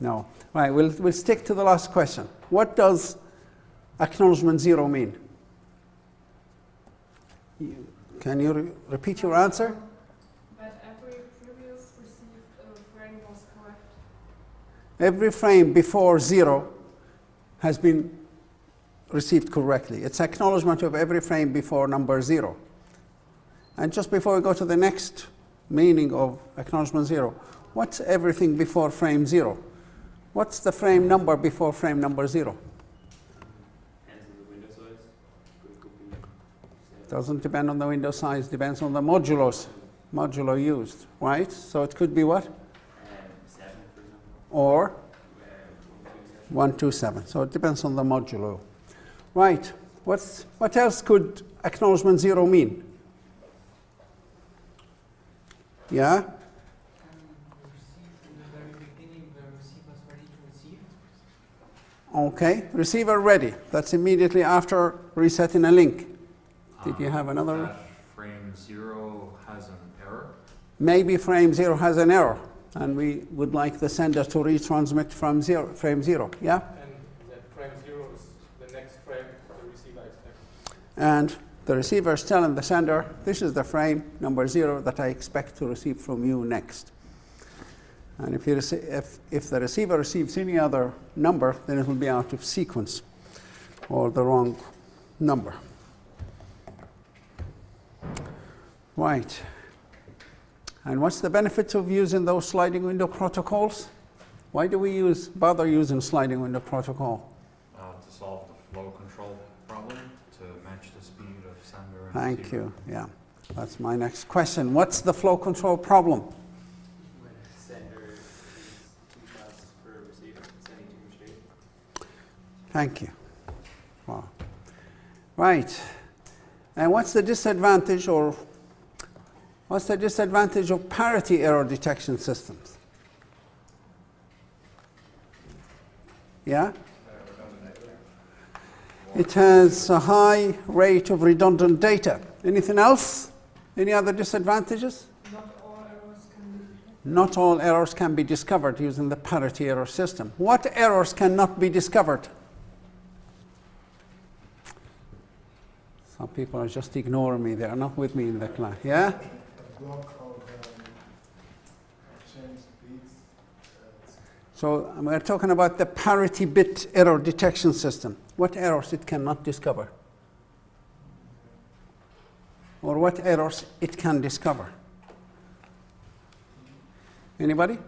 No. Right, we'll stick to the last question. What does acknowledgement 0 mean? Can you repeat your answer? That every previous received frame was correct. Every frame before 0 has been received correctly. It's acknowledgement of every frame before number 0. And just before we go to the next meaning of acknowledgement 0, what's everything before frame 0? What's the frame number before frame number 0? Doesn't depend on the window size, depends on the modulo used, right? So it could be what? 7, for example. Or 127. So it depends on the modulo. Right. What else could acknowledgement 0 mean? Yeah? In the very beginning, the receiver is ready to receive. Okay. Receiver ready. That's immediately after resetting a link. Did you have another? That frame 0 has an error. Maybe frame 0 has an error, and we would like the sender to retransmit from frame 0. Yeah? And that frame 0 is the next frame the receiver expects. And the receiver is telling the sender, this is the frame number 0 that I expect to receive from you next. And if the receiver receives any other number, then it will be out of sequence or the wrong number. Right. And what's the benefit of using those sliding window protocols? Why do we bother using sliding window protocol? To solve the flow control problem, to match the speed of sender and Thank receiver. you. Yeah. That's my next question. What's the flow control problem? When sender is too fast for receiver, sending too much data. Thank you. Wow. Right. And what's the disadvantage of parity error detection systems? Yeah? It has a high rate of redundant data. Anything else? Any other disadvantages? Not all errors can be detected. Not all errors can be discovered using the parity error system. What errors cannot be discovered? Some people are just ignoring me. They are not with me in the class. Yeah? Block of change bits. So we're talking about the parity bit error detection system. What errors it cannot discover? Or what errors it can discover? Anybody?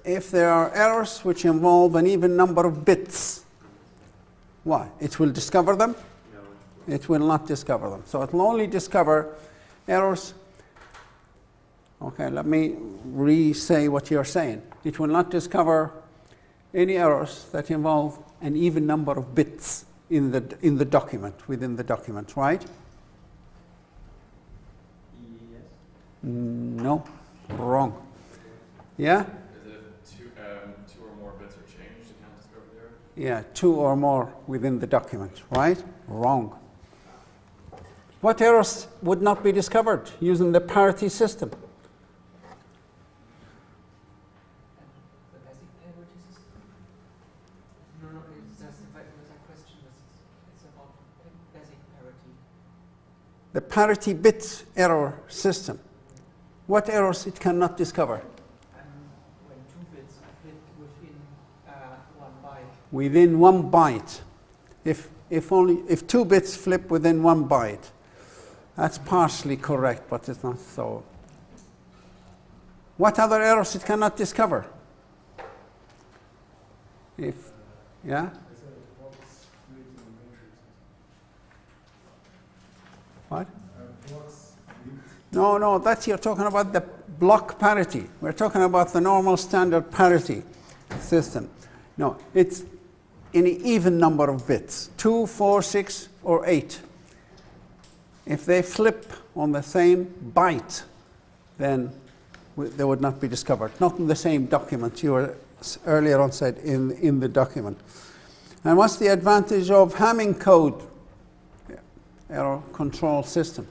If there are errors which involve an even number of bits, why? It will discover them? No. It will not discover them. So it will only discover errors. Okay, let me re-say what you're saying. It will not discover any errors that involve an even number of bits in the document, within the document, right? Yes. No, wrong. Yeah? Is it two or more bits are changed, you can't discover the error? Yeah, 2 or more within the document, right? Wrong. What errors would not be discovered using the parity system? The basic parity system? No, it's just the question it's about basic parity. The parity bit error system. What errors it cannot discover? When 2 bits are flipped within 1 byte. Within 1 byte. If 2 bits flip within 1 byte, that's partially correct, but it's not so. What other errors it cannot discover? Yeah? What? No, that's you're talking about the block parity. We're talking about the normal standard parity system. No, it's an even number of bits, 2, 4, 6, or 8. If they flip on the same byte, then they would not be discovered. Not in the same document. You were earlier on said in the document. And what's the advantage of Hamming code error control system?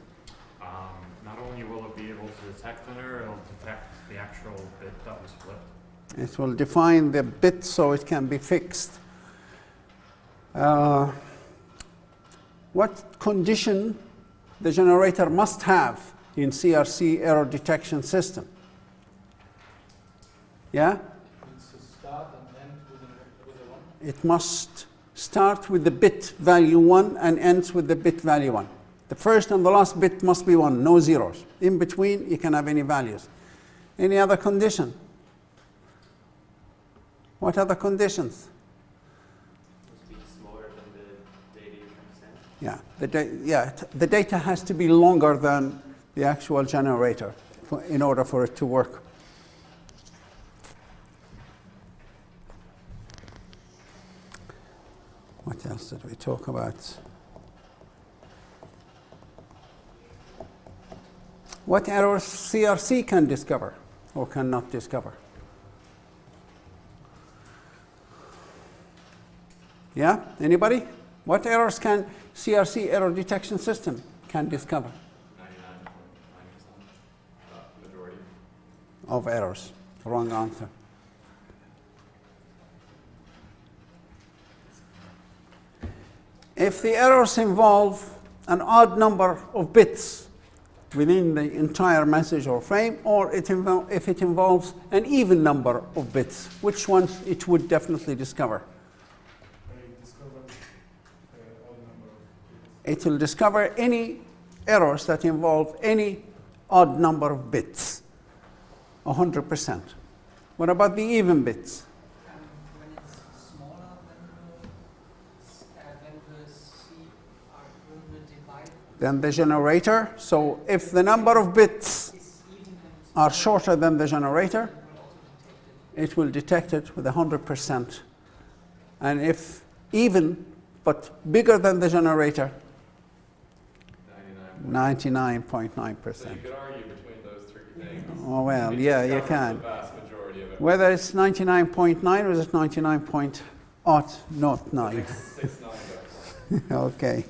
Not only will it be able to detect an error, it'll detect the actual bit that was flipped. It will define the bit so it can be fixed. What condition the generator must have in CRC error detection system? Yeah? It's to start and end with a 1. It must start with the bit value 1 and ends with the bit value 1. The first and the last bit must be 1, no zeros. In between, you can have any values. Any other condition? What other conditions? Must be smaller than the data you're trying to send. Yeah, the data has to be longer than the actual generator in order for it to work. What else did we talk about? What errors CRC can discover or cannot discover? Yeah, anybody? What errors can CRC error detection system can discover? 99.9%, majority. Of errors. Wrong answer. If the errors involve an odd number of bits within the entire message or frame, or if it involves an even number of bits, which ones it would definitely discover? It will discover any errors that involve any odd number of bits, 100%. What about the even bits? When it's smaller than the divide, Then the generator. So if the number of bits is even are shorter than the generator, will also detect it will detect it with 100%. And if even, but bigger than the generator, 99. 99.9%. So you could argue between those three things. Oh, well, It yeah, you discovers can. The vast majority of it. Whether it's 99.9 or is it 99.09? I think 6.9 though. Okay.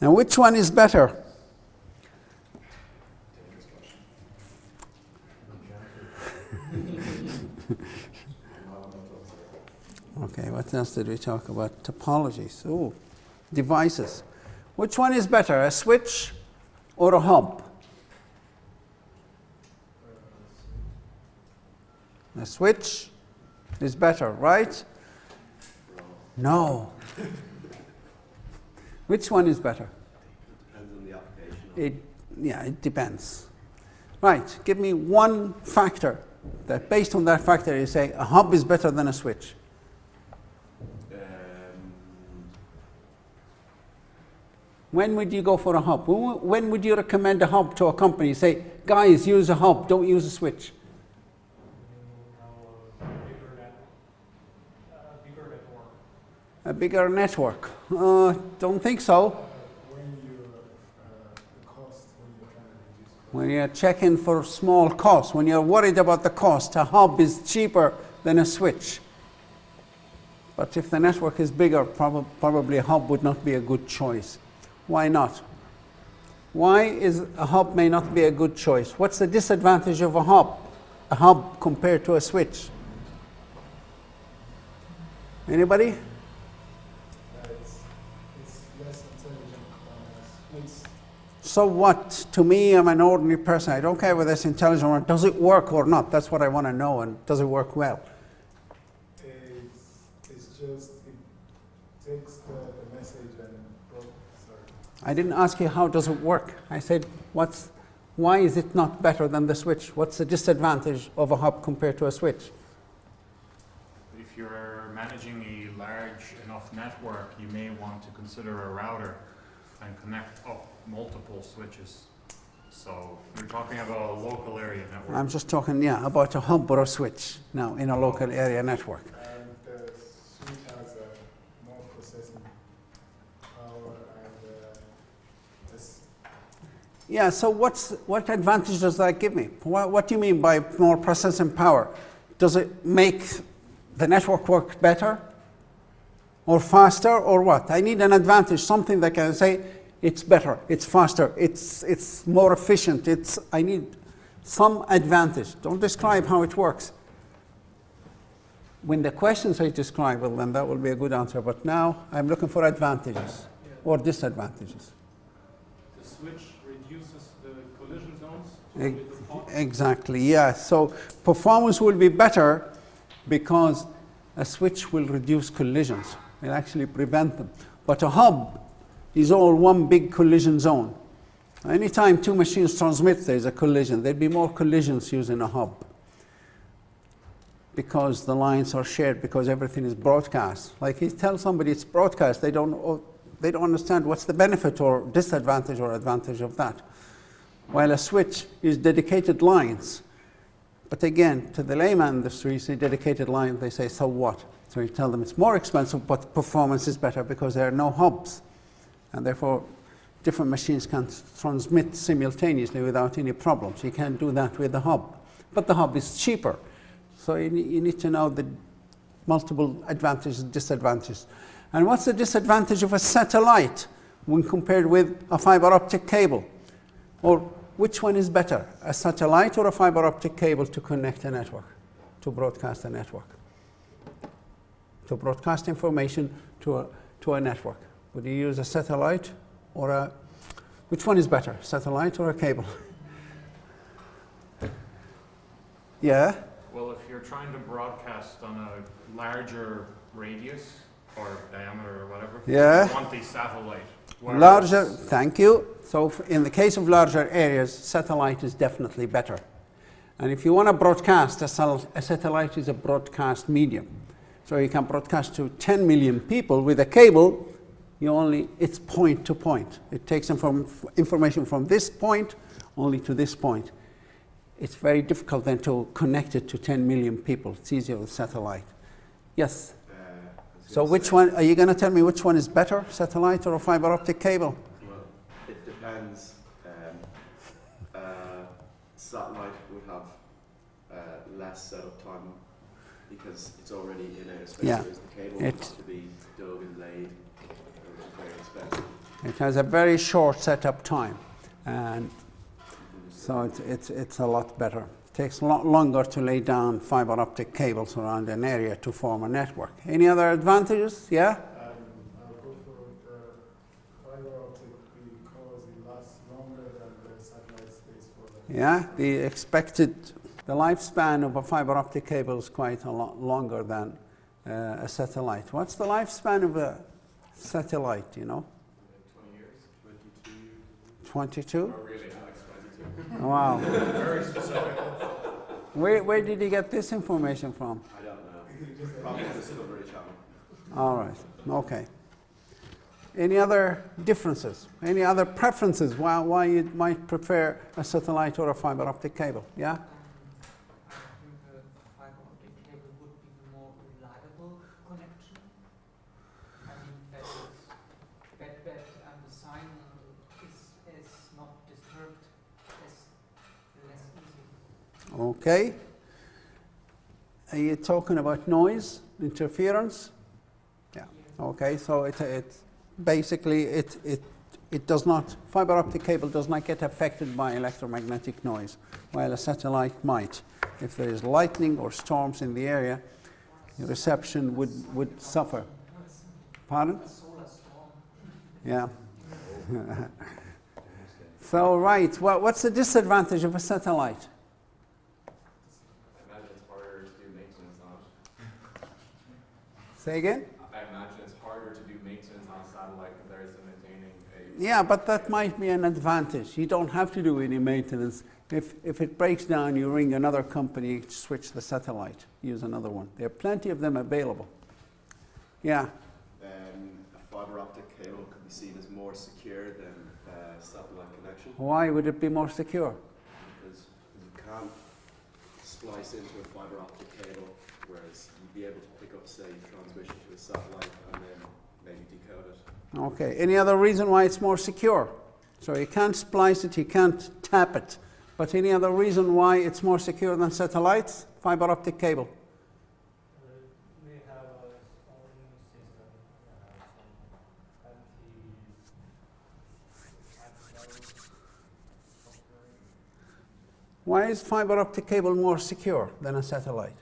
Now, which one is better? Dangerous question. Okay, what else did we talk about? Topologies. Oh, devices. Which one is better, a switch or a hub? A switch is better, right? No. Which one is better? Depends on the application. It depends. Right, give me one factor that based on that factor you say a hub is better than a switch. When would you go for a hub? When would you recommend a hub to a company? Say, guys, use a hub, don't use a switch. A bigger network. Don't think so. When you're checking for small costs, when you're worried about the cost, a hub is cheaper than a switch. But if the network is bigger, probably a hub would not be a good choice. Why not? Why is a hub may not be a good choice? What's the disadvantage of a hub compared to a switch? Anybody? It's less intelligent than a switch. So what? To me, I'm an ordinary person. I don't care whether it's intelligent or not. Does it work or not? That's what I want to know. And does it work well? It's just, it takes the message and I didn't ask you how does it work. I said, why is it not better than the switch? What's the disadvantage of a hub compared to a switch? If you're managing a large enough network, you may want to consider a router and connect up multiple switches. So we're talking about a local area network. I'm just talking, about a hub or a switch now in a local area network. And the switch has more processing power and So what advantage does that give me? What do you mean by more processing power? Does it make the network work better? or faster, or what? I need an advantage, something that can say it's better, it's faster, it's more efficient. I need some advantage. Don't describe how it works. When the questions I describe, well, then that will be a good answer. But now I'm looking for advantages or disadvantages. The switch reduces the collision zones with the port. Exactly, yeah. So performance will be better because a switch will reduce collisions. It actually prevent them. But a hub is all one big collision zone. Anytime two machines transmit, there's a collision. There'd be more collisions using a hub because the lines are shared, because everything is broadcast. Like you tell somebody it's broadcast, they don't understand what's the benefit or disadvantage or advantage of that. While a switch is dedicated lines. But again, to the layman industry, you say dedicated line, they say, so what? So you tell them it's more expensive, but performance is better because there are no hubs. And therefore, different machines can transmit simultaneously without any problems. You can't do that with the hub. But the hub is cheaper. So you need to know the multiple advantages and disadvantages. And what's the disadvantage of a satellite when compared with a fiber optic cable? Or which one is better, a satellite or a fiber optic cable to connect a network, to broadcast a network? To broadcast information to a network. Would you use a satellite or a, which one is better, satellite or a cable? Yeah? Well, if you're trying to broadcast on a larger radius or diameter or whatever, Yeah. you want the satellite. Larger, thank you. So in the case of larger areas, satellite is definitely better. And if you want to broadcast, a satellite is a broadcast medium. So you can broadcast to 10 million people. With a cable, it's point to point. It takes information from this point only to this point. It's very difficult then to connect it to 10 million people. It's easier with satellite. Yes? So which one, are you going to tell me which one is better, satellite or a fiber optic cable? Well, it depends. Satellite would have less setup time because it's already in outer space, Yeah. whereas the cable has to be dug and laid, which is very expensive. It has a very short setup time, and so it's a lot better. It takes a lot longer to lay down fiber optic cables around an area to form a network. Any other advantages? Yeah? I'll go for the fiber optic because it lasts longer than the satellite stays for the Yeah? The lifespan of a fiber optic cable is quite a lot longer than a satellite. What's the lifespan of a satellite, do you know? 20 years. 22? Oh, really, Alex, 22. Wow. Very specific. Where did you get this information from? I don't know. Probably the Discovery Channel. All right, okay. Any other differences? Any other preferences why you might prefer a satellite or a fiber optic cable? Yeah? I think the fiber optic cable would be the more reliable connection. I mean, that is bandwidth and the sign is not disturbed, is less easy. Okay. Are you talking about noise, interference? Yeah. Okay, so it does not, fiber optic cable does not get affected by electromagnetic noise, while a satellite might. If there is lightning or storms in the area, the reception would suffer. Pardon? A solar storm. Yeah. So, right, what's the disadvantage of a satellite? I imagine it's harder to do maintenance on it. Say again? I imagine it's harder to do maintenance on a satellite compared to maintaining a... Yeah, but that might be an advantage. You don't have to do any maintenance. If it breaks down, you ring another company, switch the satellite, use another one. There are plenty of them available. Yeah. A fiber optic cable could be seen as more secure than satellite connection Why would it be more secure? because you can't splice into a fiber optic cable, whereas you'd be able to pick up, say, transmission to a satellite and then maybe decode it. Okay. Any other reason why it's more secure? So you can't splice it, you can't tap it. But any other reason why it's more secure than satellites? Fiber optic cable. We have our own system. Why is fiber optic cable more secure than a satellite?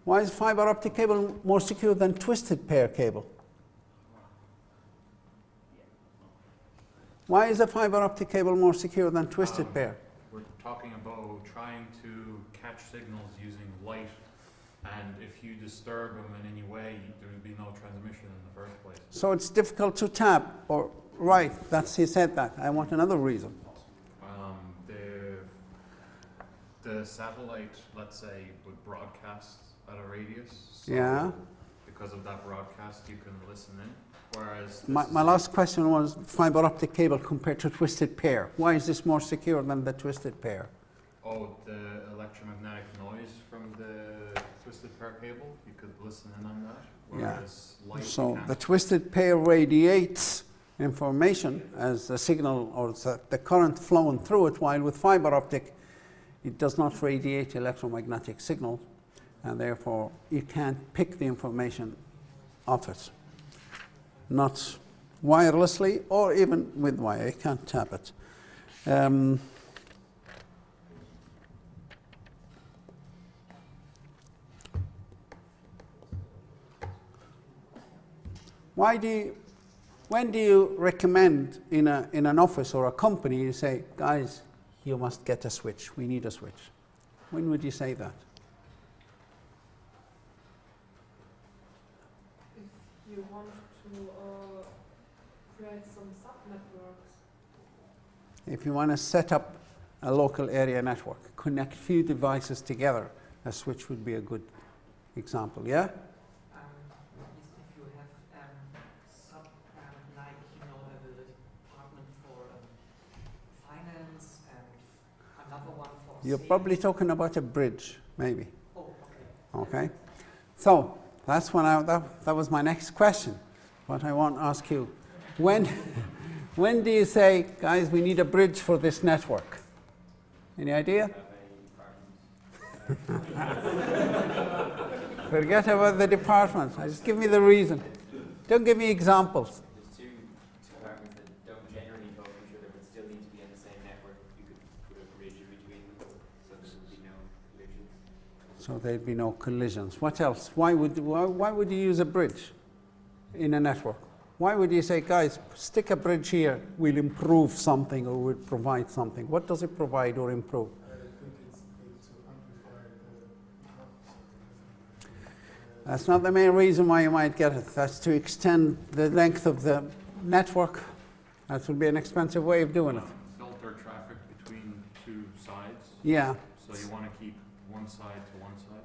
Why is fiber optic cable more secure than twisted pair cable? Why is a fiber optic cable more secure than twisted pair? We're talking about trying to catch signals using light, and if you disturb them in any way, there will be no transmission in the first place. So it's difficult to tap, or right, he said that. I want another reason. The satellite, let's say, would broadcast at a radius. So Yeah. because of that broadcast, you can listen in. Whereas My last question was fiber optic cable compared to twisted pair. Why is this more secure than the twisted pair? the electromagnetic noise from the twisted pair cable, you could listen in on that. Whereas light, you So can't. the twisted pair radiates information as a signal, or the current flowing through it, while with fiber optic it does not radiate electromagnetic signal, and therefore you can't pick the information off it. Not wirelessly or even with wire, you can't tap it. When do you recommend in an office or a company, you say, guys, you must get a switch, we need a switch? When would you say that? If you want to create some sub-networks. If you want to set up a local area network, connect few devices together, a switch would be a good example, yeah? If you have sub, like, the department for finance and another one for You're sales. probably talking about a bridge, maybe. Oh, okay. Okay, so that's when that was my next question. What I want to ask you, when do you say, guys, we need a bridge for this network? Any idea? Forget about the department. Just give me the reason. Don't give me examples. There's two departments that don't generally talk to each other but still need to be on the same network. You could put a bridge in between them so there would be no collisions. So there'd be no collisions. What else? Why would you use a bridge in a network? Why would you say, guys, stick a bridge here, we'll improve something or we'll provide something? What does it provide or improve? I think it's good to amplify the That's not the main reason why you might get it. That's to extend the length of the network. That would be an expensive way of doing it. Filter traffic between two sides. Yeah, So you want to keep one side to one side.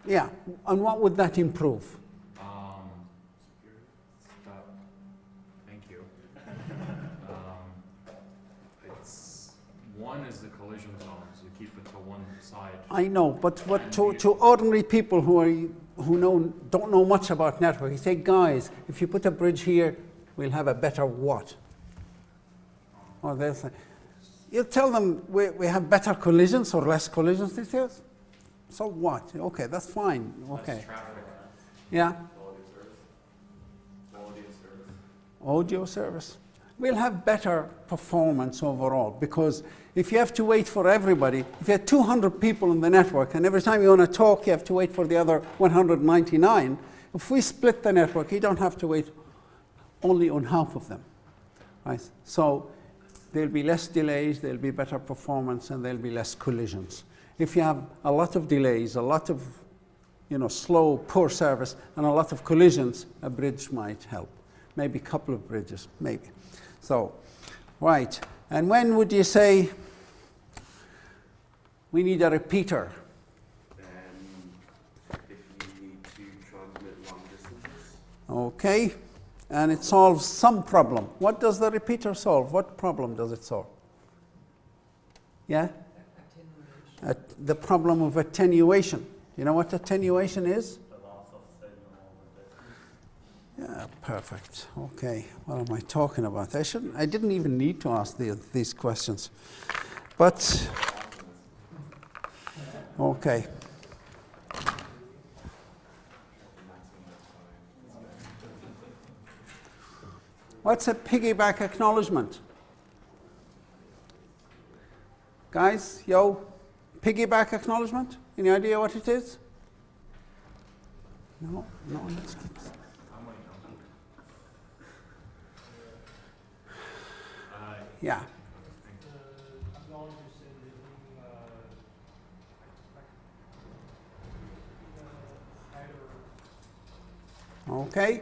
yeah. And what would that improve? Thank you. One is the collision zone, so you keep it to one side. I know, but what to ordinary people who don't know much about network, you say, guys, if you put a bridge here, we'll have a better what? Or they'll say, you tell them we have better collisions or less collisions. They say, so what? Okay, that's fine. Okay. Less traffic. Yeah. Quality of service. Audio service. We'll have better performance overall, because if you have to wait for everybody, if you have 200 people in the network and every time you want to talk you have to wait for the other 199, if we split the network you don't have to wait only on half of them. Right? So there'll be less delays, there'll be better performance, and there'll be less collisions. If you have a lot of delays, a lot of slow, poor service, and a lot of collisions, a bridge might help. Maybe a couple of bridges, maybe. So, right. And when would you say we need a repeater? If you need to transmit long distances. Okay. And it solves some problem. What does the repeater solve? What problem does it solve? Yeah? Attenuation. The problem of attenuation. You know what attenuation is? Yeah, perfect. Okay, what am I talking about? I didn't even need to ask these questions. But, okay. What's a piggyback acknowledgement? Guys, yo, piggyback acknowledgement? Any idea what it is? No, let's keep. Yeah. Okay.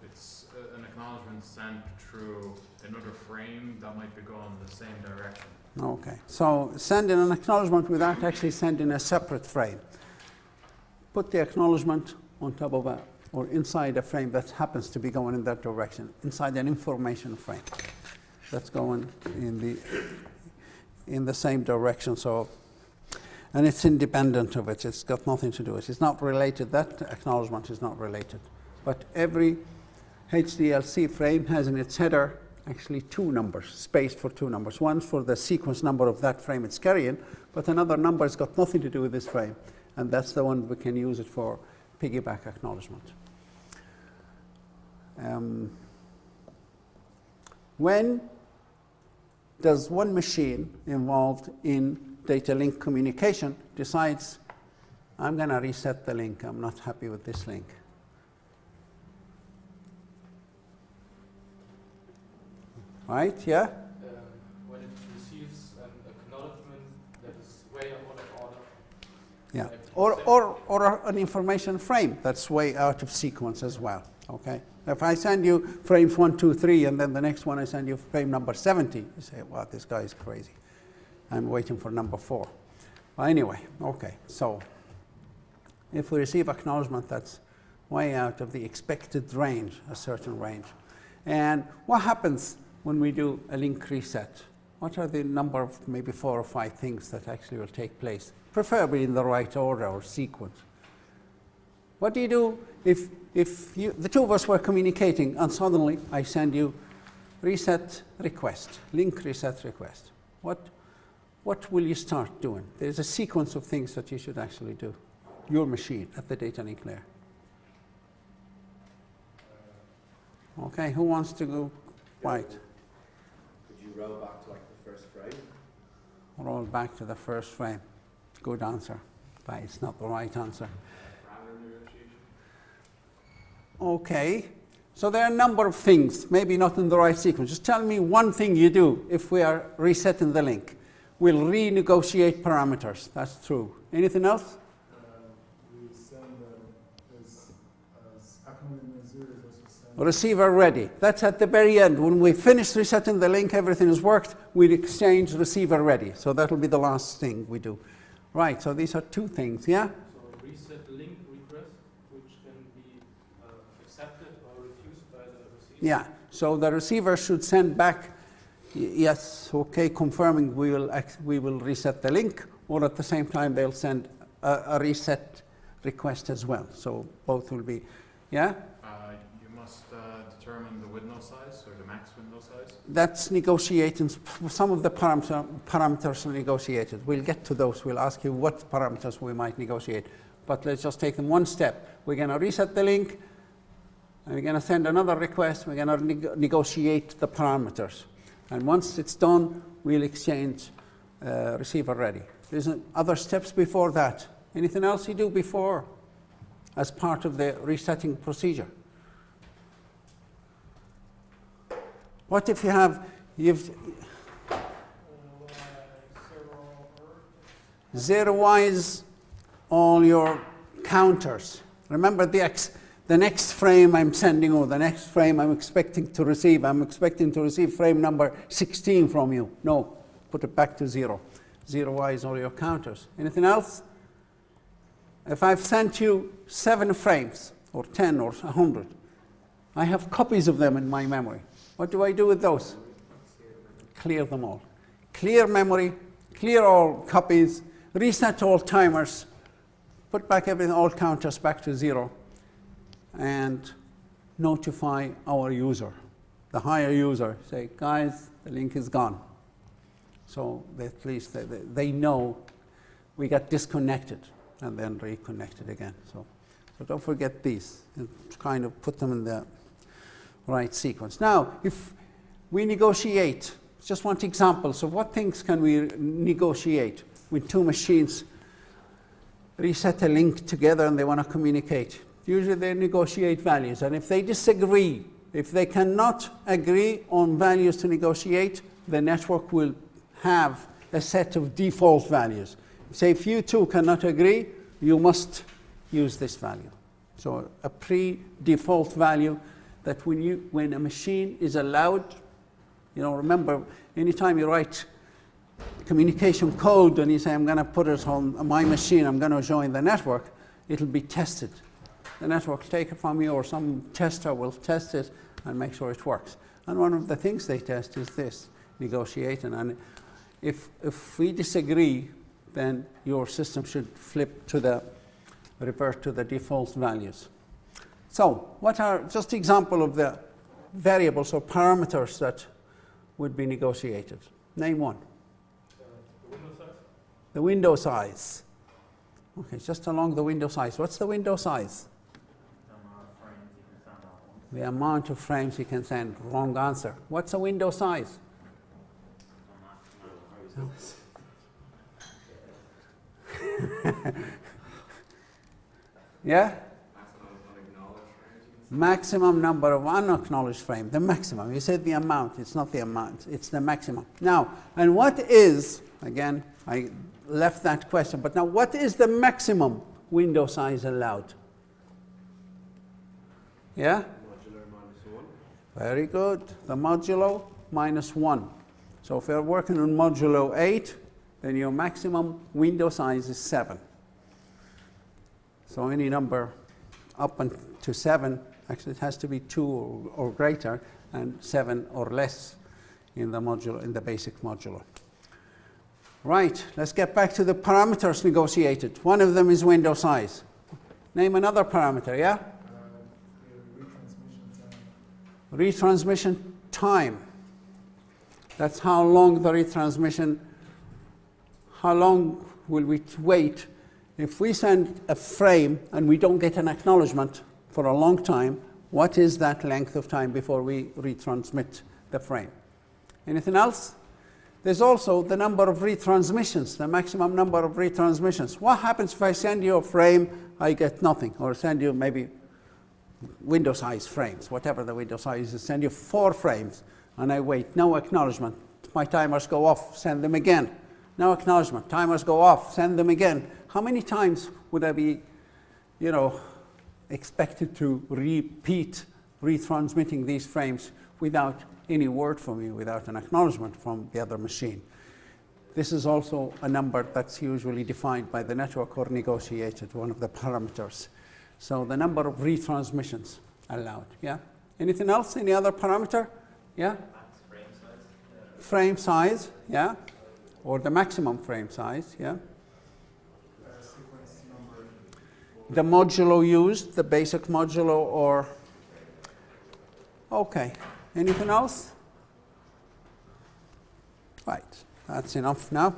It's an acknowledgement sent through another frame that might be going the same direction. Okay. So sending an acknowledgement without actually sending a separate frame. Put the acknowledgement on top of a, or inside a frame that happens to be going in that direction, inside an information frame that's going in the same direction. So, and it's independent of it. It's got nothing to do with it. It's not related. That acknowledgement is not related. But every HDLC frame has in its header actually two numbers, space for two numbers. One for the sequence number of that frame it's carrying, but another number has got nothing to do with this frame. And that's the one we can use it for piggyback acknowledgement. When does one machine involved in data link communication decides, I'm going to reset the link, I'm not happy with this link? Right, yeah? When it receives an acknowledgement that is way out of order. Yeah, Like or an information frame that's way out of sequence as well, okay? If I send you frames 1, 2, 3, and then the next one I send you frame number 70, you say, wow, this guy is crazy. I'm waiting for number 4. Well, anyway, okay, so if we receive acknowledgement that's way out of the expected range, a certain range, and what happens when we do a link reset? What are the number of maybe 4 or 5 things that actually will take place, preferably in the right order or sequence? What do you do if the two of us were communicating and suddenly I send you reset request, link reset request? What will you start doing? There's a sequence of things that you should actually do, your machine at the data link layer. Okay, who wants to go white? Could you roll back to like the first frame? Roll back to the first frame. Good answer, but it's not the right answer. Okay, so there are a number of things, maybe not in the right sequence. Just tell me one thing you do if we are resetting the link. We'll renegotiate parameters. That's true. Anything else? We send as acknowledgement 0 versus send. Receiver ready. That's at the very end. When we finish resetting the link, everything has worked, we'll exchange receiver ready. So that'll be the last thing we do. Right, so these are two things, yeah? So reset link request, which can be accepted or refused by the receiver. Yeah, so the receiver should send back, yes, okay, confirming we will reset the link, or at the same time they'll send a reset request as well. So both will be, yeah? You must determine the window size or the max window size. That's negotiating. Some of the parameters are negotiated. We'll get to those. We'll ask you what parameters we might negotiate. But let's just take them one step. We're going to reset the link, and we're going to send another request. We're going to negotiate the parameters. And once it's done, we'll exchange receiver ready. There's other steps before that. Anything else you do before as part of the resetting procedure? What if you've zeroize all your counters? Remember the next frame I'm sending, or the next frame I'm expecting to receive. I'm expecting to receive frame number 16 from you. No, put it back to 0. Zeroize all your counters. Anything else? If I've sent you 7 frames, or 10, or 100, I have copies of them in my memory. What do I do with those? Clear them all. Clear memory, clear all copies, reset all timers, put back everything, all counters back to 0, and notify our user, the higher user. Say, guys, the link is gone. So at least they know we got disconnected and then reconnected again. So don't forget these, and kind of put them in the right sequence. Now, if we negotiate, just want examples of what things can we negotiate when two machines reset a link together and they want to communicate. Usually they negotiate values, and if they disagree, if they cannot agree on values to negotiate, the network will have a set of default values. Say if you two cannot agree, you must use this value. So a pre-default value that when a machine is allowed, remember, anytime you write communication code and you say, I'm going to put it on my machine, I'm going to join the network, it'll be tested. The network will take it from you, or some tester will test it and make sure it works. And one of the things they test is this, negotiating. And if we disagree, then your system should revert to the default values. So what are just example of the variables or parameters that would be negotiated? Name one. The window size? The window size. Okay, just along the window size. What's the window size? The amount of frames you can send. Wrong answer. What's a window size? Yeah? Maximum number of unacknowledged frames. The maximum. You said the amount. It's not the amount. It's the maximum. Now, and what is, again, I left that question, but now what is the maximum window size allowed? Yeah? Modulo -1. Very good. The modulo -1. So if you're working on modulo 8, then your maximum window size is 7. So any number up to 7, actually it has to be 2 or greater, and 7 or less in the modulo, in the basic modulo. Right, let's get back to the parameters negotiated. One of them is window size. Name another parameter, yeah? Retransmission time. That's how long the retransmission, how long will we wait? If we send a frame and we don't get an acknowledgement for a long time, what is that length of time before we retransmit the frame? Anything else? There's also the number of retransmissions, the maximum number of retransmissions. What happens if I send you a frame, I get nothing, or send you maybe window size frames, whatever the window size is, send you 4 frames, and I wait, no acknowledgement. My timers go off, send them again. No acknowledgement, timers go off, send them again. How many times would I be, expected to repeat retransmitting these frames without any word from you, without an acknowledgement from the other machine? This is also a number that's usually defined by the network or negotiated, one of the parameters. So the number of retransmissions allowed, yeah? Anything else? Any other parameter? Yeah? Max frame size. Frame size, yeah? Or the maximum frame size, yeah? Sequence number. The modulo used, the basic modulo, or... Okay. Anything else? Right. That's enough now.